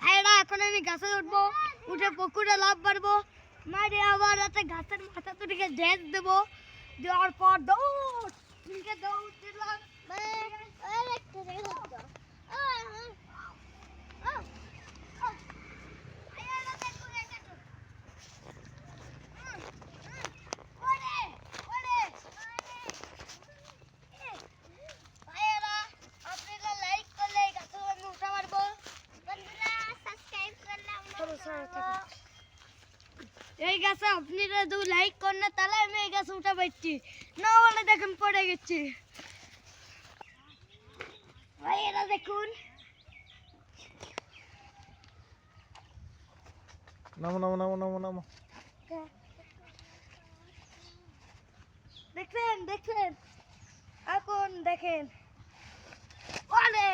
ভাইরা এখন আমি গাছে উঠবো, উঠে পুকুরে লাভ মারবো, মারে আবার রাতে গাছের মাথা তুলিকে ড্যাস দেবো, দেওয়ার পর দৌড় দিলাম। এই গাছে আপনারা যদি লাইক করেন না তাহলে আমি এই গাছে উঠে পাচ্ছি না, বলে দেখুন পড়ে গেছি ভাই। এরা দেখুন নামো নামো নামো নামো নামো। দেখছেন দেখছেন এখন দেখেন ওরে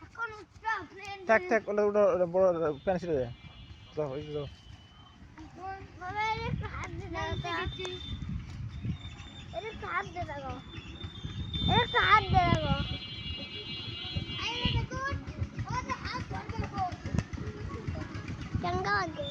এখন উঠটা ফ্রেন্ড থাক থাক, ওটা ওটা বড় প্যান ছিঁড়ে যায়। যাও এই যাও। বাবা একটু হাত দে দাও, একটু হাত দে দাও, একটু হাত দে দাও। আইলে দেখুন ওটা হাত ধরে দেখো চঙ্গা দে।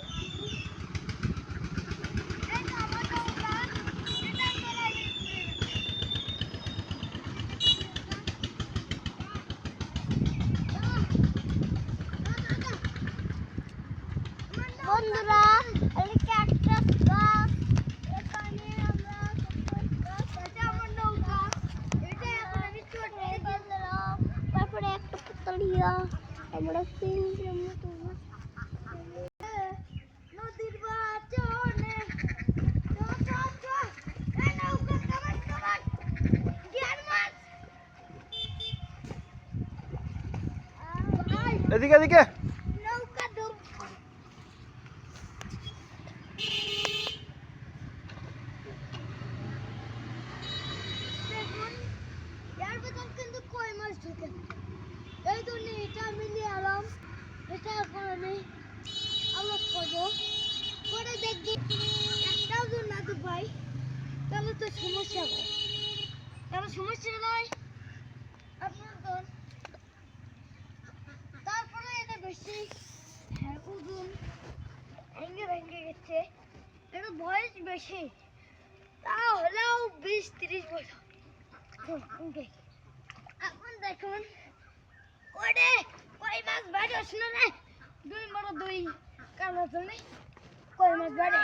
বন্ধুরা এদিকে একটা গাছ, এখানে আমরা এটা আমার নৌকা, এটা এখন আমি চড়তে গেলাম, তারপরে একটা পুতলিয়া আমরা সিংহের মতো নদীর বাঁচনে এদিকে এদিকে। নৌকা ডুব। দেখুন এর ভিতর কিন্তু কই মাছ ঢুকে, এই জন্য এটা আমি নিয়ে এলাম, এটা এখন আমি আলোক করবো, করে দেখবি একটাও যদি না তো ভাই তাহলে তো সমস্যা হয়, তাহলে সমস্যা নয় আপনার। তারপরে এটা বেশি ওজন ভেঙে ভেঙে গেছে, এটা বয়স বেশি, তাহলেও 20-30 বছর। এখন দেখুন ওরে কই মাছ বাইরে আসলো না, দুই কানা জন্য কই মাছ বাইরে